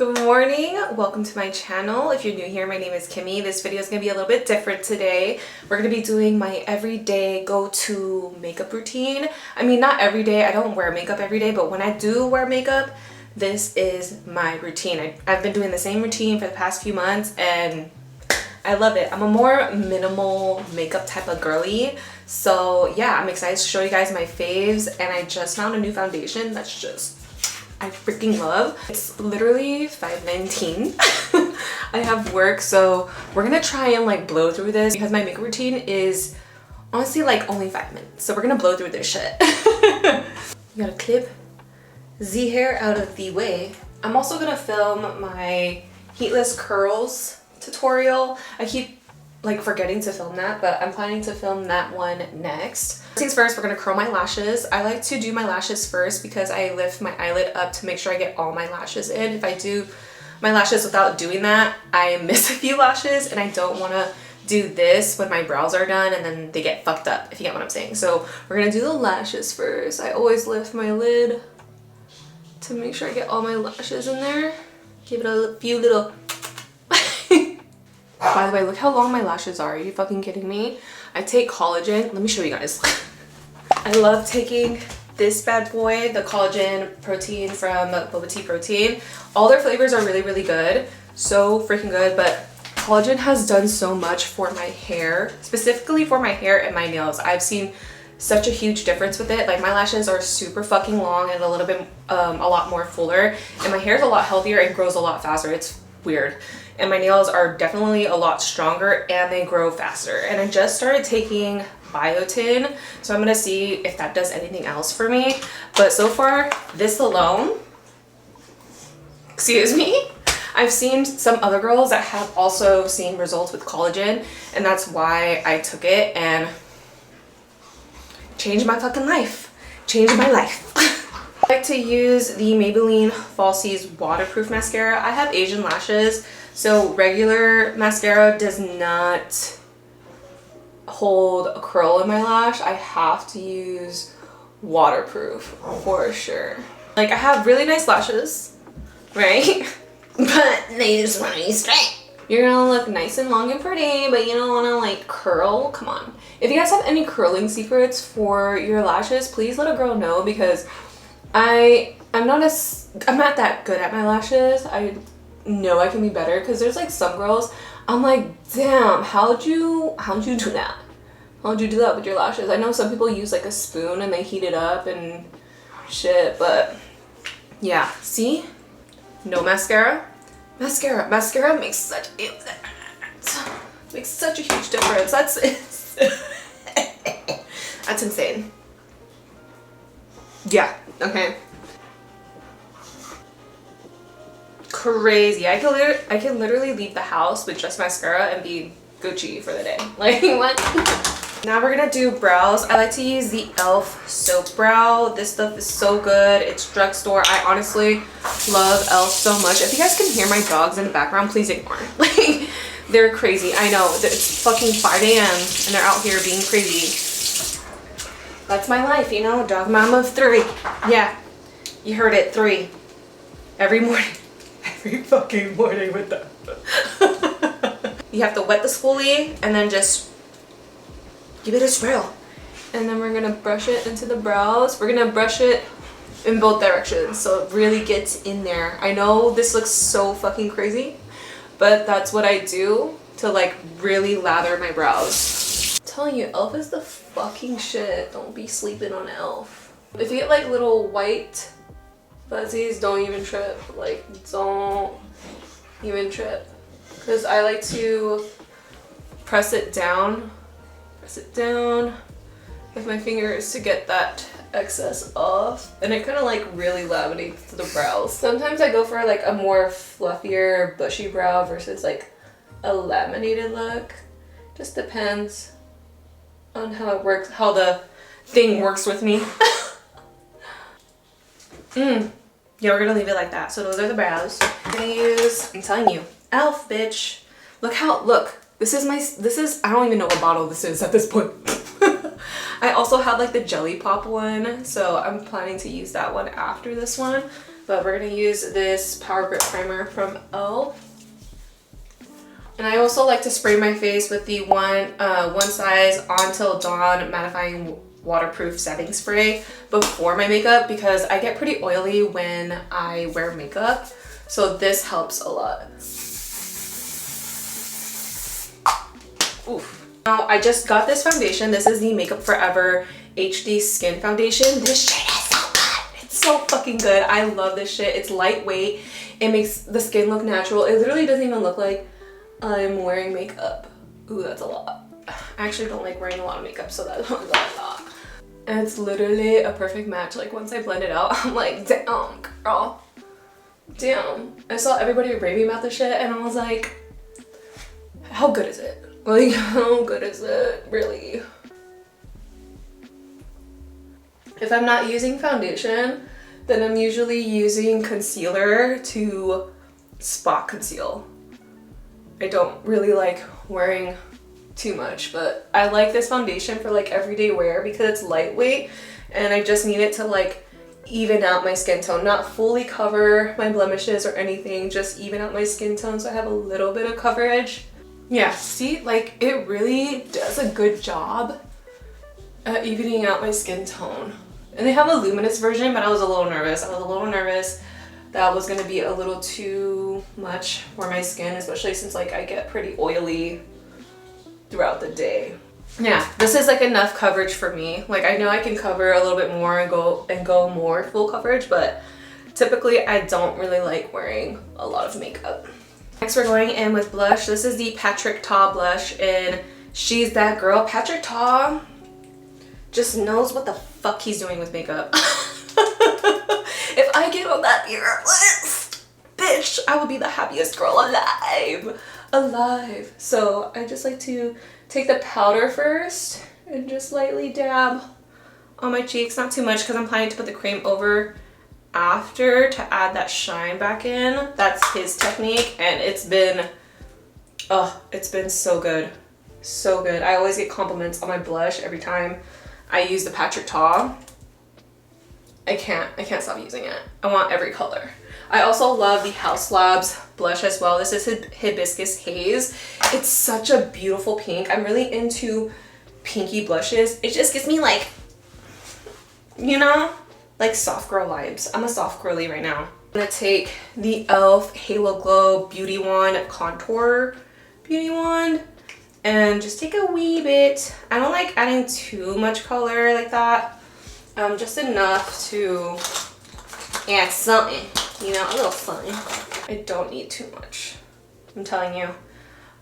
Good morning, welcome to my channel. If you're new here, my name is Kimmy. This video is going to be a little bit different today. We're going to be doing my everyday go-to makeup routine. I mean, not every day, I don't wear makeup every day, but when I do wear makeup, this is my routine. I've been doing the same routine for the past few months and I love it. I'm a more minimal makeup type of girly. So yeah, I'm excited to show you guys my faves, and I just found a new foundation that's just I freaking love. It's literally 5:19. I have work, so we're gonna try and like blow through this because my makeup routine is honestly like only 5 minutes. So we're gonna blow through this shit. You gotta clip the hair out of the way. I'm also gonna film my heatless curls tutorial. I keep like forgetting to film that, but I'm planning to film that one next. First things first, we're gonna curl my lashes. I like to do my lashes first because I lift my eyelid up to make sure I get all my lashes in. If I do my lashes without doing that, I miss a few lashes, and I don't wanna do this when my brows are done and then they get fucked up, if you get what I'm saying. So we're gonna do the lashes first. I always lift my lid to make sure I get all my lashes in there. Give it a few little By the way, look how long my lashes are. Are you fucking kidding me? I take collagen. Let me show you guys. I love taking this bad boy, the collagen protein from Boba Tea Protein. All their flavors are really, really good. So freaking good. But collagen has done so much for my hair, specifically for my hair and my nails. I've seen such a huge difference with it. Like, my lashes are super fucking long and a little bit, a lot more fuller. And my hair is a lot healthier and grows a lot faster. It's weird. And my nails are definitely a lot stronger and they grow faster. And I just started taking biotin, so I'm gonna see if that does anything else for me. But so far, this alone, excuse me, I've seen some other girls that have also seen results with collagen, and that's why I took it and changed my fucking life. Changed my life. I like to use the Maybelline Falsies waterproof mascara. I have Asian lashes, so regular mascara does not hold a curl in my lash. I have to use waterproof for sure. Like, I have really nice lashes, right? But they just want to be straight. You're gonna look nice and long and pretty, but you don't want to like curl. Come on. If you guys have any curling secrets for your lashes, please let a girl know, because I'm not that good at my lashes. I know I can be better, because there's like some girls I'm like, damn, how'd you do that? How'd you do that with your lashes? I know some people use like a spoon and they heat it up and shit, but yeah, see? No mascara. Mascara makes such a huge difference. That's insane. Yeah, okay. Crazy. I can literally leave the house with just mascara and be Gucci for the day. Like, what? Now we're gonna do brows. I like to use the e.l.f. soap brow. This stuff is so good. It's drugstore. I honestly love e.l.f. so much. If you guys can hear my dogs in the background, please ignore. Like, they're crazy. I know. It's fucking 5 a.m. and they're out here being crazy. That's my life, you know, dog mom of 3. Yeah, you heard it, 3. Every morning. Every fucking morning with them. You have to wet the spoolie and then just give it a swirl. And then we're gonna brush it into the brows. We're gonna brush it in both directions so it really gets in there. I know this looks so fucking crazy, but that's what I do to like really lather my brows. I'm telling you, e.l.f. is the fucking shit. Don't be sleeping on e.l.f. If you get like little white fuzzies, don't even trip. Like, don't even trip. Because I like to press it down with my fingers to get that excess off. And it kind of like really laminates the brows. Sometimes I go for like a more fluffier, bushy brow versus like a laminated look. Just depends on how it works, how the thing works with me. Yeah, we're gonna leave it like that. So those are the brows. I'm gonna use, I'm telling you, e.l.f. bitch. Look, this is, I don't even know what bottle this is at this point. I also have like the jelly pop one, so I'm planning to use that one after this one. but we're gonna use this Power Grip Primer from e.l.f. And I also like to spray my face with the one size On Till Dawn mattifying waterproof setting spray before my makeup because I get pretty oily when I wear makeup. So this helps a lot. Oof. Now I just got this foundation. This is the Makeup Forever HD Skin Foundation. This shit is so good. It's so fucking good. I love this shit. It's lightweight. It makes the skin look natural. It literally doesn't even look like I'm wearing makeup. Ooh, that's a lot. I actually don't like wearing a lot of makeup, so that's a lot. And it's literally a perfect match. Like once I blend it out, I'm like, damn, girl. Damn. I saw everybody raving about this shit and I was like, how good is it? Like, how good is it, really? If I'm not using foundation, then I'm usually using concealer to spot conceal. I don't really like wearing too much, but I like this foundation for like everyday wear because it's lightweight and I just need it to like even out my skin tone, not fully cover my blemishes or anything, just even out my skin tone so I have a little bit of coverage. Yeah, see, like it really does a good job at evening out my skin tone. And they have a luminous version, but I was a little nervous. That was gonna be a little too much for my skin, especially since like I get pretty oily throughout the day. Yeah, this is like enough coverage for me. Like I know I can cover a little bit more and go more full coverage, but typically I don't really like wearing a lot of makeup. Next we're going in with blush. This is the Patrick Ta blush and She's That Girl. Patrick Ta just knows what the fuck he's doing with makeup. If I get on that tier list, bitch, I will be the happiest girl alive. So I just like to take the powder first and just lightly dab on my cheeks. Not too much because I'm planning to put the cream over after to add that shine back in. That's his technique and it's been so good. So good. I always get compliments on my blush every time I use the Patrick Ta. I can't stop using it. I want every color. I also love the House Labs blush as well. This is Hibiscus Haze. It's such a beautiful pink. I'm really into pinky blushes. It just gives me like, you know, like soft girl vibes. I'm a soft girly right now. I'm gonna take the e.l.f. Halo Glow Beauty Wand Contour Beauty Wand and just take a wee bit. I don't like adding too much color like that. Just enough to add something, you know, a little something. I don't need too much. I'm telling you,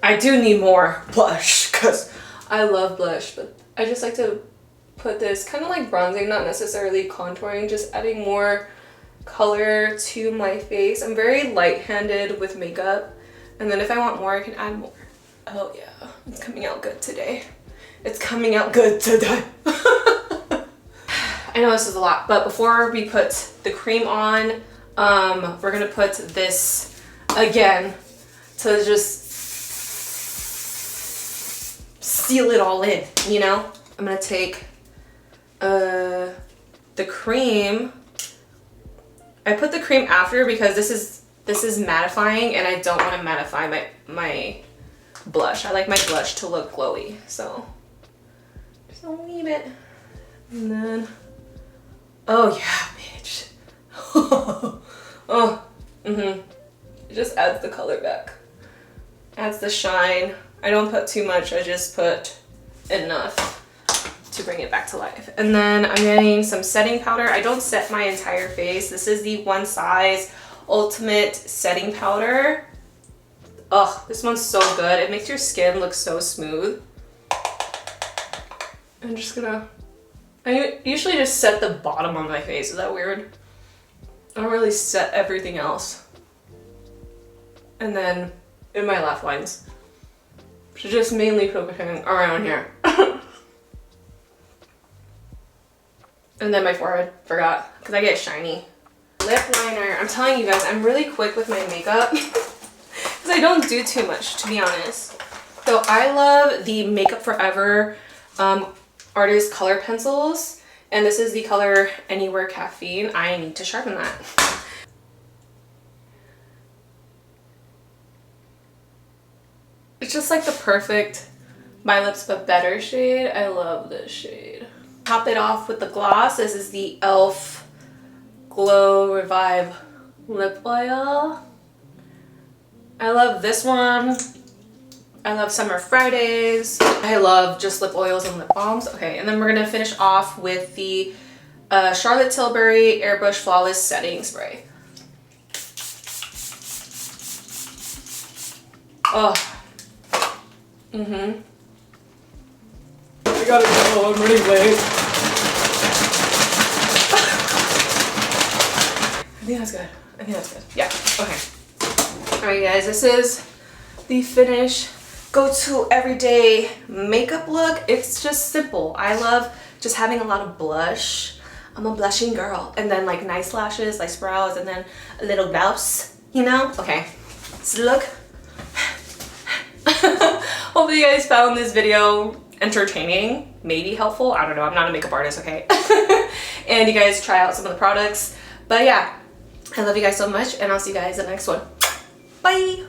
I do need more blush because I love blush, but I just like to put this kind of like bronzing, not necessarily contouring, just adding more color to my face. I'm very light-handed with makeup, and then if I want more, I can add more. Oh yeah, it's coming out good today. It's coming out good today. I know this is a lot, but before we put the cream on, we're gonna put this again to just seal it all in, you know? I'm gonna take the cream. I put the cream after because this is mattifying and I don't want to mattify my blush. I like my blush to look glowy, so just a wee bit. And then, oh yeah, bitch. It just adds the color back. Adds the shine. I don't put too much, I just put enough to bring it back to life. And then I'm getting some setting powder. I don't set my entire face. This is the One Size Ultimate Setting Powder. Oh, this one's so good. It makes your skin look so smooth. I'm just gonna, I usually just set the bottom of my face. Is that weird? I don't really set everything else. And then in my laugh lines. So just mainly focusing around here. And then my forehead, forgot, because I get shiny. Lip liner. I'm telling you guys, I'm really quick with my makeup. Because I don't do too much, to be honest. So I love the Makeup Forever Artist Color Pencils. And this is the color Anywhere Caffeine. I need to sharpen that. It's just like the perfect My Lips But Better shade. I love this shade. Top it off with the gloss. This is the e.l.f. Glow Revive Lip Oil. I love this one. I love Summer Fridays. I love just lip oils and lip balms. Okay, and then we're gonna finish off with the Charlotte Tilbury Airbrush Flawless Setting Spray. Oh. I gotta go, I'm running late. I think that's good. I think that's good. Yeah, okay. Alright guys, this is the finish go-to everyday makeup look. It's just simple. I love just having a lot of blush. I'm a blushing girl. And then like nice lashes, like brows, and then a little blouse, you know? Okay, so look. Hopefully you guys found this video entertaining, maybe helpful. I don't know, I'm not a makeup artist, okay? And you guys try out some of the products. But yeah, I love you guys so much, and I'll see you guys in the next one. Bye!